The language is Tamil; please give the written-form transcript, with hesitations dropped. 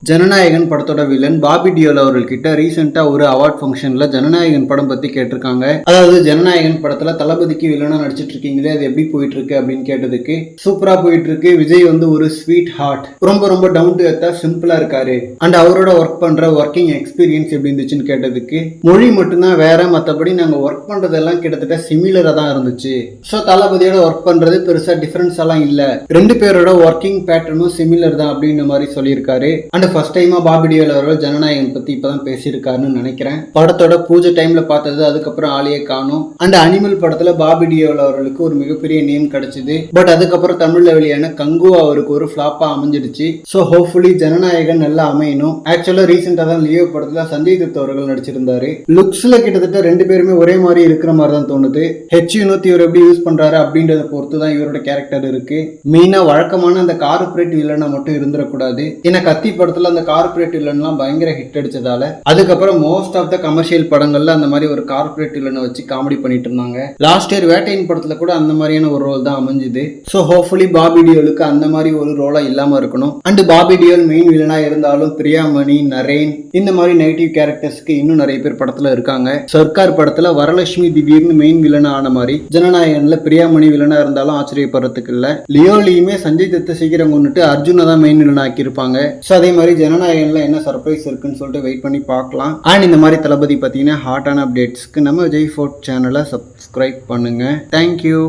ஜனநாயகன் படத்தோட வில்லன் பாபி டியோல் அவர்கள்கிட்ட ரீசெண்டா ஒரு அவார்ட் ஃபங்க்ஷன்ல ஜனநாயகன் படம் பத்தி கேட்டிருக்காங்க. அதாவது ஜனநாயகன் படத்துல தளபதிக்கு வில்லனா நடிச்சிட்டு இருக்கீங்களே, அது எப்படி போயிட்டு இருக்கு அப்படின்னு கேட்டதுக்கு, சூப்பரா போயிட்டு இருக்கு, விஜய் வந்து ஒரு ஸ்வீட் ஹார்ட், ரொம்ப ரொம்ப டவுன் டு எர்த்தா சிம்பிளா இருக்காரு, அண்ட் அவரோட ஒர்க் பண்ற ஒர்க்கிங் எக்ஸ்பீரியன்ஸ் எப்படி இருந்துச்சுன்னு கேட்டதுக்கு, மொழி மட்டும்தான் வேற, மற்றபடி நாங்க ஒர்க் பண்றதெல்லாம் கிட்டத்தட்ட சிமிலரா தான் இருந்துச்சு. ஸோ தளபதியோட ஒர்க் பண்றது பெருசா டிஃபரன்ஸ் எல்லாம் இல்ல, ரெண்டு பேரோட ஒர்க்கிங் பேட்டர்னும் சிமிலர் தான் அப்படின்ற மாதிரி சொல்லியிருக்காரு. அண்ட் ஃபர்ஸ்ட் டைமா பாபி டியோல் அவர்கள் ஜனநாயகன் பத்தி இப்பதான் பேசியிருக்காருன்னு நினைக்கிறேன். படத்தோட பூஜை டைம்ல பார்த்தது, அதுக்கப்புறம் ஆளையே காணும். அண்ட் அனிமல் படத்துல பாபி டியோல் அவர்களுக்கு ஒரு மிகப்பெரிய நேம் கிடைச்சது. பட் அதுக்கப்புறம் தமிழ்ல வெளியான கங்கு அவருக்கு ஒரு ஃபிளாப்பா அமைஞ்சிடுச்சு. ஸோ ஹோப்ஃபுல்லி ஜனநாயகன் நல்லா அமையணும். ஆக்சுவலா ரீசெண்டா தான் லியோ படத்துல சஞ்சய் தத் அவர்கள் நடிச்சிருந்தாரு. லுக்ஸ்ல கிட்டத்தட்ட ரெண்டு பேருமே ஒரே மாதிரி இருக்கிற மாதிரி தான் தோணுது. ஹெச் இவர் எப்படி யூஸ் பண்றாரு அப்படின்றத பொறுத்து தான் இவரோட கேரக்டர் இருக்கு. மெயினா வழக்கமான அந்த கார்பரேட் வில்லனா மட்டும் இருந்துடக்கூடாது. ஏன்னா கத்தி படத்துல அந்த கார்பரேட் வில்லன்லாம் பயங்கர ஹிட் அடிச்சதால அதுக்கப்புறம் மோஸ்ட் ஆஃப் த கமர்ஷியல் படங்கள்ல அந்த மாதிரி ஒரு கார்பரேட் வில்லனை வச்சு காமெடி பண்ணிட்டு இருந்தாங்க. லாஸ்ட் இயர் வேட்டையின் படத்துல கூட அந்த மாதிரியான ஒரு ரோல் தான் அமைஞ்சுது. ஸோ ஹோப்ஃபுல்லி பாபி டியோலுக்கு அந்த மாதிரி ஒரு ரோலா இல்லாம இருக்கணும். அண்ட் பாபி டியோல் மெயின் வில்லனா இருந்தாலும் பிரியாமணி, நரேன் இந்த மாதிரி நெகட்டிவ் கேரக்டர்ஸ்க்கு இன்னும் நிறைய பேர் படத்துல இருக்காங்க. சர்க்கார் படத்துல வரலட்சுமி திடீர்னு மெயின் வில்லனா ஆன மாதிரி ஜனநாயகன்ல பிரியாமணி வில்லனா இருந்தாலும் ஆச்சரியப்படுறதுக்கு இல்ல. லியோலியுமே சஞ்சய் தத்தை சீக்கிரம் கொண்டுட்டு அர்ஜுனை தான் மெயின் வில்லனா ஆக்கியிருப்பாங்க. ஸோ அதே மாதிரி ஜனநாயகன்ல என்ன சர்ப்ரைஸ் இருக்குன்னு சொல்லிட்டு வெயிட் பண்ணி பார்க்கலாம். அண்ட் இந்த மாதிரி தளபதி பார்த்தீங்கன்னா ஹாட்டான அப்டேட்ஸ்க்கு நம்ம விஜய் ஃபோர்ட் சேனலை சப்ஸ்கிரைப் பண்ணுங்க. தேங்க்யூ.